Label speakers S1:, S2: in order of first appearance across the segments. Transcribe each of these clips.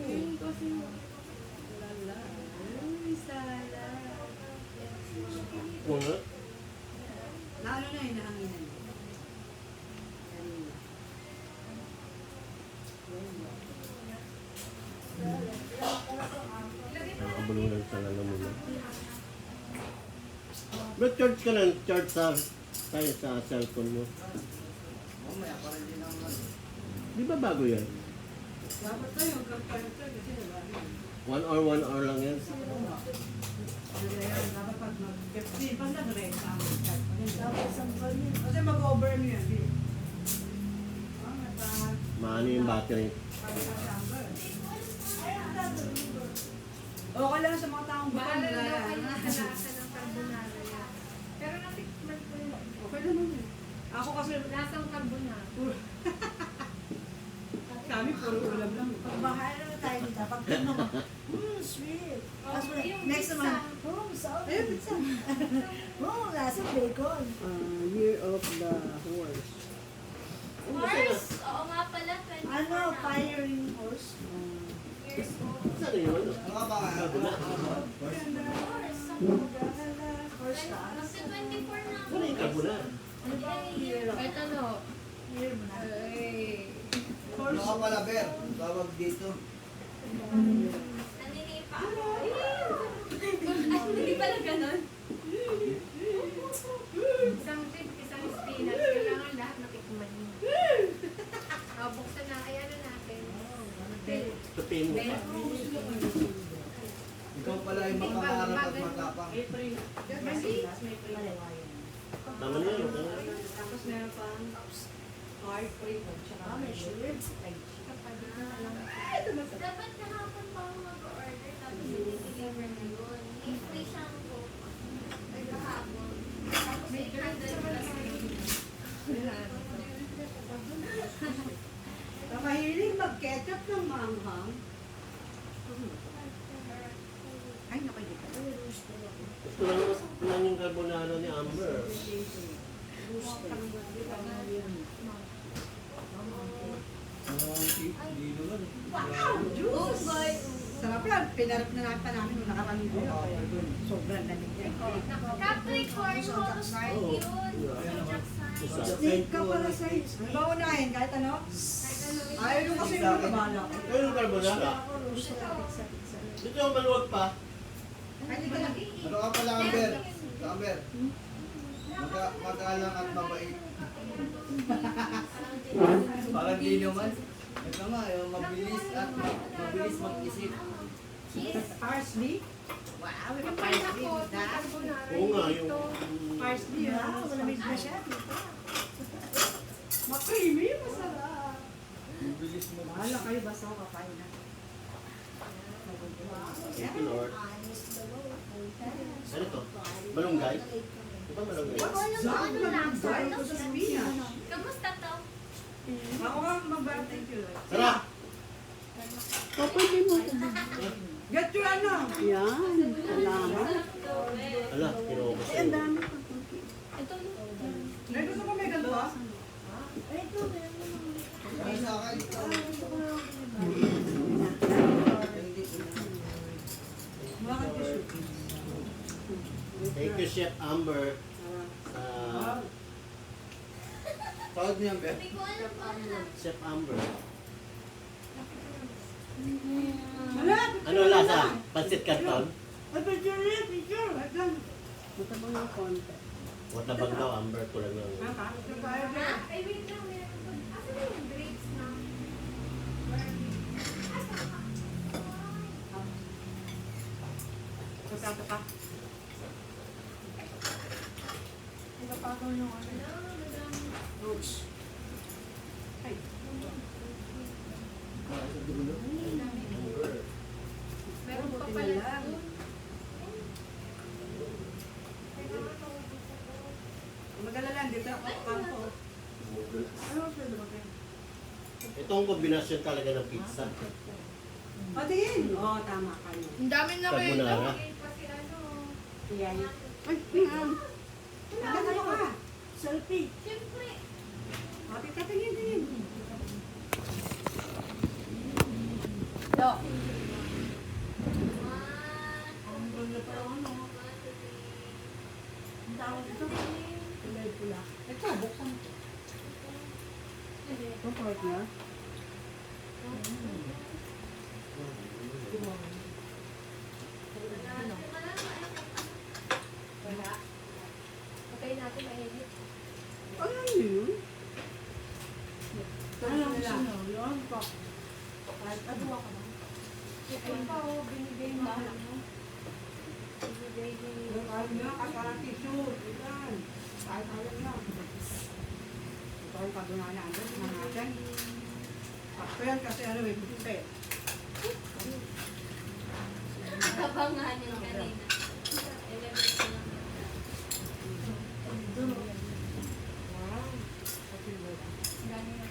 S1: Yun kasi lala. Ay, sala.
S2: Wala.
S1: Lalo na hinahanginan mo. Kanina.
S2: Nakabulunan sa lalamunan. Ba't charge ka lang? Charge tayo sa cellphone mo.
S3: Mamaya pa rin din ang
S2: Di ba bago yan?
S1: Dapat tayo, magkakalita kasi diba?
S2: 1 hour lang yan.
S1: Dapat pag mag-15, pag nag-rest ang chat mo yun.
S4: Dapat sampal yun.
S1: Kasi mag-over mo yan. Di.
S2: Maano yung battery.
S1: Okay lang sa mga taong bukal.
S5: Bahala na daw kayo nakalasa ng carbonara yan. Pero natikman ko yun.
S1: Okay naman yun. Ako kasi,
S5: Lasang carbonara.
S1: kami puro ulam lang.
S4: Pag bahala na tayo dito, pag ano, sweet. Tapos
S5: Oh, yung
S4: next
S5: pizza.
S4: naman, sour
S1: Ayun,
S4: pizza. Lasa bacon.
S1: Year of the Horse.
S5: Horse? Oo nga pala, 24
S4: Ano,
S5: na.
S4: firing horse.
S5: Years old.
S2: Saan yun?
S3: Ano ba?
S5: Horse?
S4: Horse ka.
S5: Kasi 24 na ako.
S2: Wala yung carbonara.
S4: Ano ba ang year of?
S5: Kahit ano.
S4: Year mo na.
S5: Ay.
S3: Ano ka pala, Ber? Tawag dito.
S5: Naninipa ako. Hindi pala ganon. Isang tip, isang spinach. Kailangan lahat natikman mo. Buksan na. Ay, ano natin?
S2: Tupiin mo pa.
S3: Ikaw pala yung mapangarap at matapang.
S1: April.
S2: Tama na yun.
S1: Tapos meron pang hard flavor. Tsaka
S4: May sugar.
S5: Dapat kahapon pa ako mag-order tapos i-deliver na yun. May free shampoo. Ay, kahapon. Tapos 800 plus
S1: Mahilig mag-ketchup ng manghang. Ay, naku, di pa.
S2: Gusto lang yung carbonara ni Amber.
S3: Hindi naman.
S5: Oh, boy.
S1: Sarap yan. Pinarap na natin namin nung nakarang ko. Sobrang lamig yan.
S5: Capricorn, horoscope
S2: Oo.
S5: yun.
S2: Isa.
S1: Snake ka pala sa baunahin kahit ano. Ayaw nyo kasi yung nabala.
S2: Ayun yung carbonara. Dito yung maluwag pa.
S1: Ay, di ka lang.
S3: Ano ka pala, Amber? Amber. Magalang at mabait. Parang di naman. Ito nga, yung mabilis at mabilis mag-isip.
S1: Parsley. Wow, may
S5: Yung
S1: pa-parsley.
S5: ako,
S1: Da.
S5: carbonara
S2: Oo nga, yung...
S5: dito.
S1: Parsley.
S4: Wow, malamig na siya.
S1: Makrimi, masarap.
S3: Mabilis mag
S1: Bahala kayo, basta ako kapain na.
S2: Thank you, Lord. Ano to? Malunggay? Di ba malunggay?
S1: Sarap naman, guys. Ito sa spinach.
S5: Kamusta to?
S1: Ako nga mag-thank you.
S2: Sarap!
S6: Pwede mo.
S1: Get your ano.
S6: Yan. Salamat.
S2: Ala, kinukos
S6: Ay, ang
S2: ko.
S6: dami pa.
S5: Ito.
S1: May gusto ko may ganito ah.
S4: Ay, ito, meron naman.
S3: Ano sa akin?
S1: Bakit tissue?
S2: Thank you, Chef Amber.
S3: Tawag niya, Amber.
S5: Hindi ko alam pa alam.
S2: Chef Amber.
S1: Wala.
S2: Ano lasa? Pansit canton?
S1: Ay, picture. Picture. Wait lang.
S6: Matabang ng konti.
S2: Watabag daw, Amber. Kulang lang.
S5: Ay, wait lang. Meron pa. Asa na yung grapes na?
S1: Kasama ka.
S4: Napapagaw yung ano.
S1: Roots. Ay.
S2: Amber.
S5: Meron pa pala doon.
S1: Mag-alala, dito ako kanto. Ano ang pwede mag
S2: Ito ang kombinasyon talaga ng pizza.
S1: Patingin. Oo, tama kayo.
S5: Ang dami na kayo.
S2: Carbonara.
S5: Pati ano.
S1: Yan.
S6: Ay,
S1: Ano ka?
S4: Selfie.
S5: Siyempre.
S1: Patingin.
S6: Do.
S4: Ang ganda pa yung ano. Ang tawag dito. Kulay pula.
S1: Ito, buksan.
S6: Ito partner.
S5: Wala. Patay natin mainit.
S6: Ano yun?
S4: Ano ang gusto nyo? Yun pa.
S1: Kahit ano ka ba?
S5: Ito pa oh, binigay mo. Binigay ni...
S1: Kahit nga, kahit parang tissue. Yan. Kahit alam na. Ito ang kagunahan natin. Mga natin. Papel kasi ano may puti.
S5: Nakabangan yung kanina. 11 ko lang.
S1: Wow. Kasi wala.
S5: Gano'n na.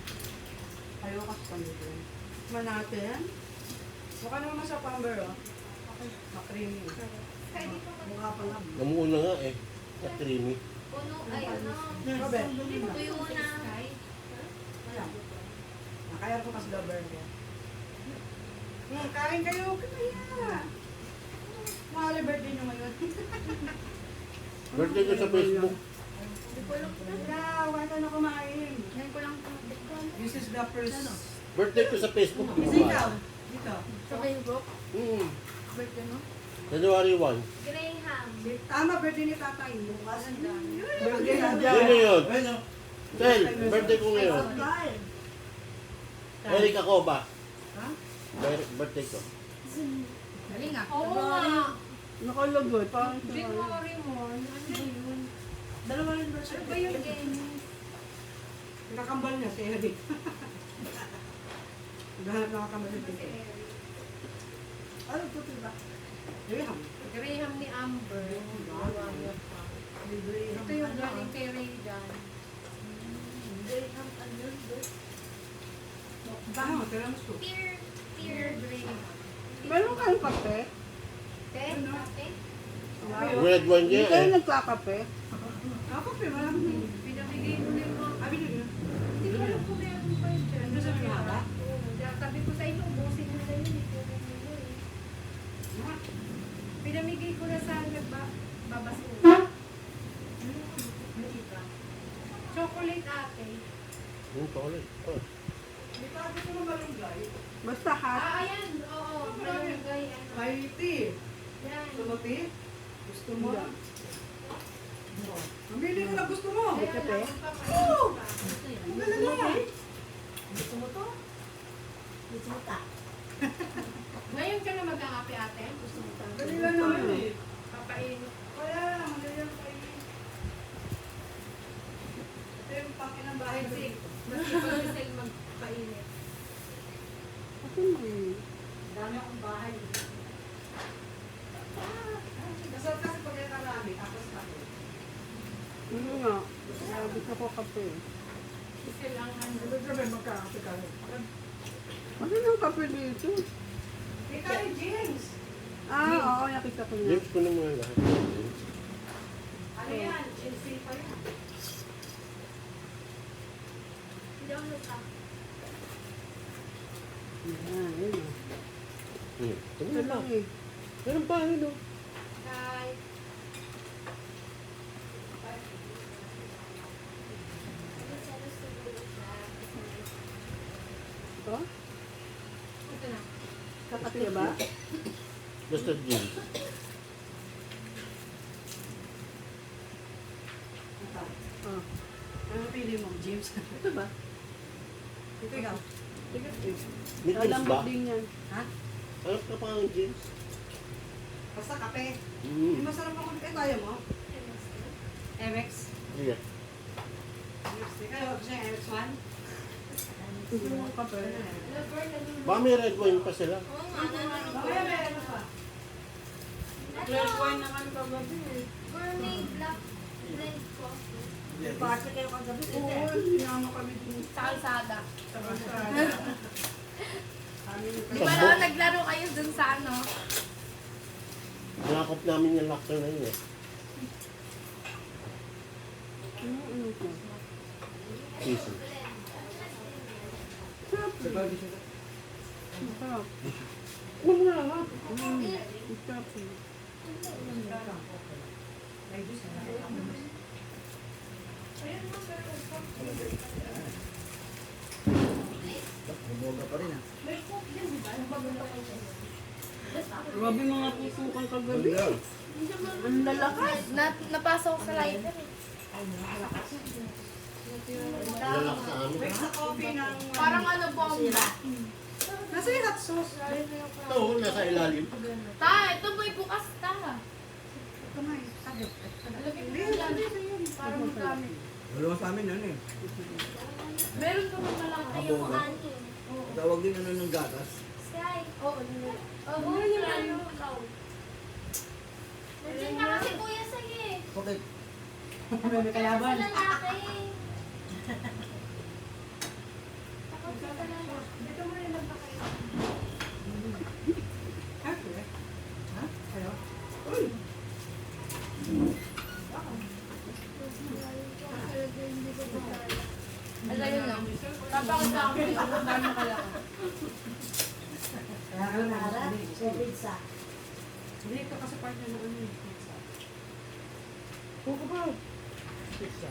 S1: Ayaw kasi kami doon. Man natin. Mukha naman sa pamber, oh. Makrimi.
S5: Pwede ko mag-
S1: Mukha pa lang.
S2: Namuuna nga eh. Sa creamy.
S5: puno ay ano.
S1: Robe,
S5: Tuyo na.
S1: wala. Nakaya ko kasi lover ko. Kain kayo. Kaya. Mahali birthday nyo ngayon.
S2: Birthday ko sa Facebook.
S1: Wala, wala na kumain.
S5: Ngayon ko lang tumatikon.
S1: This is the first.
S2: Birthday ko sa Facebook.
S1: Kasi ikaw. Dito.
S5: Sa Facebook?
S2: Birthday mo? January 1.
S5: Graham.
S1: Tama, birthday ni tatay. Bukas.
S4: Birthday na
S2: Sino yun? Tel, birthday ko ngayon. Eric ako ba?
S1: Ha?
S2: Birthday ko.
S1: Galing ah.
S5: Oo nga.
S6: Nakalagay. Parang sa
S5: January mo. Ano yun?
S4: Dalawa rin ba siya?
S5: Ano ba yung game?
S1: Nakakambal niya si Eric. Lahat nakakambal si
S5: Si
S1: Eric.
S5: Eric.
S4: Ano ito diba?
S1: Graham.
S5: Graham ni Amber. Ito yung galing kay Raydan.
S4: Graham, ano yun?
S1: Bahan mo, tiramisu.
S5: Peer Graham.
S6: Meron kayong kape?
S5: Te? Ate?
S2: Red wine
S6: Hindi
S2: niya
S6: kayo
S2: eh.
S6: nagkakape?
S1: Ako, pero wala kang hindi.
S5: Pinamigay ko na yung mga...
S1: Ah, binigyan.
S5: Hindi ko alam kung meron pa yun dyan.
S1: Ano sa pinaka?
S5: Oo. Sabi ko sa inyo, ubusin nyo na yun. Ikunin nyo na eh. Pinamigay ko na sa nagbabasura. Chocolate ate.
S2: Chocolate. Oh.
S1: Di ba ako naman malunggay?
S6: Basta hot.
S5: Ayan. Oo. Malunggay. Ano.
S1: May tea.
S5: Yan.
S1: Tumuti? Gusto mo?
S6: Hindi.
S1: Mamili ka na gusto mo.
S6: May kape?
S1: Oo! Ang galala.
S4: Gusto mo to? Gusto mo ta?
S5: Ngayon ka na magkakape ate. Gusto mo tayo.
S1: Dali lang naman eh.
S5: Papainit.
S1: Wala, madali lang kayo. Ito yung pangin ng bahay.
S5: Kasi masipag si Sel magpainit.
S6: Kasi may...
S1: Dami akong bahay. Kasal kasi pag yung karami, tapos ako.
S6: Ano nga? Gusto ko kape.
S5: Si Sel ang ano.
S1: Ito sabi, magkakape ka.
S6: Ano yung kape dito?
S1: Ikaw ni James.
S6: Oo, nakita ko na.
S2: Lips ko na muna lahat.
S1: Ano yan? Chelsea pa yan.
S5: Hindi ako nagka.
S6: Yan, yun ah.
S2: Ito
S6: Ito lang eh.
S2: Meron pa ano?
S5: Hi.
S6: Ito?
S5: Ito na.
S6: Kakape ba?
S2: Basta jeans.
S1: Ito.
S6: Oh.
S1: Ano pili mo, James?
S6: Ito ba?
S1: Ito ikaw.
S6: Sige, sige.
S2: May jeans ba?
S6: Kalambot din yan.
S1: Ha?
S2: Hanap ka pa ng jeans.
S1: Basta kape.
S2: Mm.
S1: May masarap ako. Tayo mo? MX.
S2: Yeah.
S1: Ikaw, siya MX1?
S6: Gusto mo kape?
S5: Lover na lulu.
S2: Baka may red wine pa sila.
S5: Oo nga, nanalo ko.
S1: Mamaya may ano pa.
S6: Red wine naman kagabi eh.
S5: Gourmet black blend coffee.
S4: Party kayo kagabi.
S6: Oo, sinama kami dun.
S5: Sa kalsada.
S1: Sa basta.
S5: Di ba naman naglaro kayo dun sa ano?
S2: Nakakop namin yung locker na yun eh.
S6: Ano ito?
S2: Season.
S6: Sarap
S1: Sa
S6: eh.
S1: bagay siya.
S6: Masarap. Huwag mo na lang ha. Masarap.
S3: Bumoga pa rin ah.
S6: Grabe mga pupukan kagabi. Ang lalakas.
S5: Napasok ko sa library.
S2: Lalak sa amin.
S1: Mix sa coffee ng...
S5: Parang ano bomba.
S1: Nasa yung hot sauce.
S2: Ito, nasa ilalim.
S5: Ta, ito boy bukas ta.
S1: Ito nga eh. Sagip.
S5: Alagyan mo yan. Parang magkami.
S3: Dalawa sa amin ano eh.
S5: Meron ka ba malaki?
S3: Aboga. Tawag din ano ng gatas.
S5: Sky. Oo, oo, yun. Nandiyan na kasi kuya sige.
S3: Bakit?
S1: May kalaban.
S5: Sa lalaki. Takot sa lalaki. Dito mo rin lang ba kayo?
S1: Ha? Kuya? Ha? Kayo?
S5: Alayo lang. Tapos sa akin, ako gano'n kaya.
S1: Kaya ka lang
S4: Para,
S1: hindi.
S4: sa pizza.
S1: Hindi ka kasi partner ng ano eh. Pizza.
S6: Huwag ba?
S1: Pizza.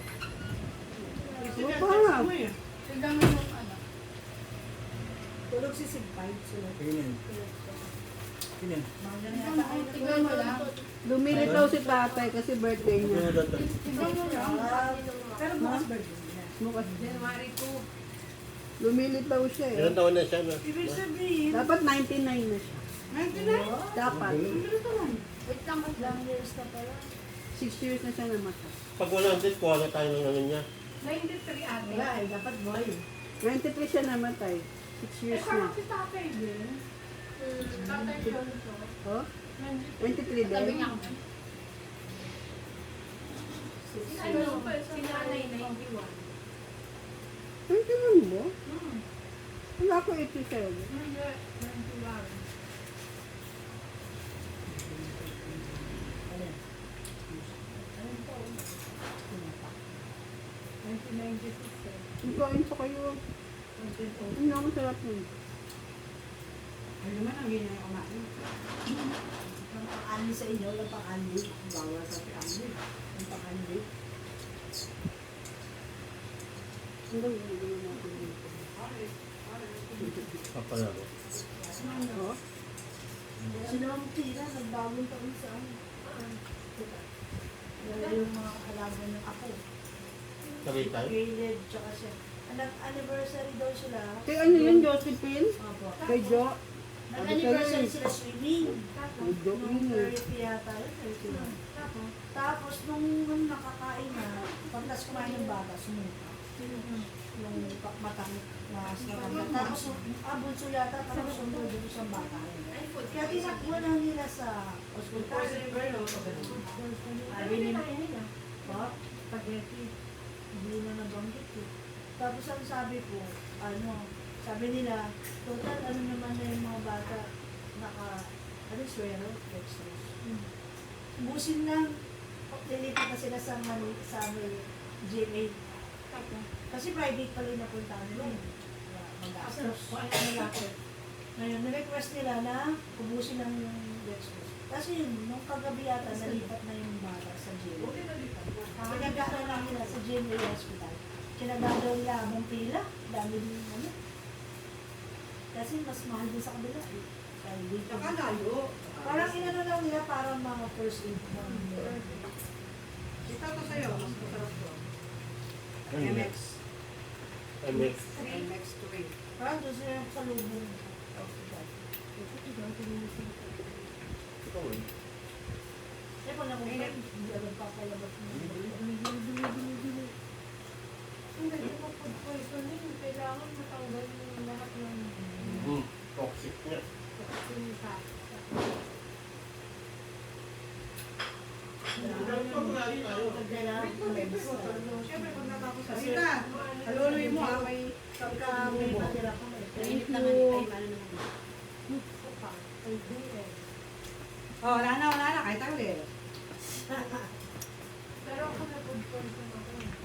S6: Huwag ba?
S5: Tignan mo yung ano.
S4: Tulog si Sigpay. Sila.
S3: Tingin. Tingin.
S5: Tignan mo lang.
S6: Lumilit daw si tatay kasi birthday niya.
S3: Tingin doon.
S5: Tignan mo lang.
S1: Pero bukas birthday niya.
S6: Bukas.
S1: January 2.
S6: Lumilit daw siya eh.
S2: Ilan taon na siya na?
S1: Ibig sabihin,
S6: Dapat 99 na siya.
S1: 99?
S6: Dapat.
S5: Wait lang, wait lang.
S4: Years na pala.
S6: 6 years na siya namatay.
S2: Pag 100, kuha na tayo ng ano niya.
S1: 93 ate.
S4: Wala eh, dapat boy.
S6: 93 siya namatay. 6 years na.
S1: si tatay din.
S5: Tatay ko.
S6: Oh? 23
S5: Sabi
S6: din.
S5: niya ako. Ano? Si nanay 91.
S6: 21 mo? Wala ko 87.
S5: Hindi, 91.
S6: Ang kain pa kayo. Ano ang sarap nun?
S1: Ay naman ang ganyan yung kumain.
S4: Ang pang-ali sa inyo, yung pang-ali. Bawal sa pang-ali. Yung pang-ali.
S6: Hanggang hindi na natin dito.
S2: Papalaro.
S6: Oh?
S4: Sino ang tira, nagbagong taon sa ano. Yung mga kalaban ng ako.
S2: Sabay tayo.
S4: Gilid, tsaka siya. Nag-anniversary daw sila.
S6: Kay ano yun, Josephine?
S4: Opo.
S6: Kay Jo?
S4: Nag-anniversary sila swimming.
S6: Kay Jo
S4: Nung
S6: yun eh.
S4: 30 yata yun, 31. Tapos nung nakakain na, paglas kumain ng bata, sumuka. Yung matang na sinatanggal. Tapos bunso yata, tapos sumunod doon sa bata. Kaya tinakbo na nila sa hospital. Sabi nila, spaghetti. Hindi na nabanggit eh. Tapos ang sabi ko, sabi nila, total ano naman na yung mga bata, swero, dextrose. Busin lang, lilipat na sila sa GMA. Kasi private pala yung napuntahan nila eh. Mag-gastos. Ngayon, na-request nila na ubusin lang yung dextrose. Kasi yun, nung kagabi yata, nalipat na yung bata sa GMA. Pinag-aaral lang nila sa GMA Hospital. Kinagagaw nila habang pila, dami din yung ano. Kasi mas mahal din sa kabila eh. Private.
S1: Saka layo.
S4: Parang inano lang nila parang mga first aid.
S1: Ito to sa'yo, mas masarap to.
S2: Ano yun?
S1: MX.
S2: MX.
S1: MX 3.
S4: Parang doon sila sa lubong.
S2: Ikaw eh.
S4: Eh, pag nakuha, hindi agad papalabas mo.
S5: Ang ganda ko food poisoning. Kailangan matanggal yung lahat ng
S2: Toxic niya.
S5: sinita.
S1: Siyempre, pag natapos sa sita, haluloy mo ah, may
S4: Pagka may matira ko,
S6: Thank you.
S1: Oh, wala na, kahit ako eh.
S5: Pero ako na food poisoning.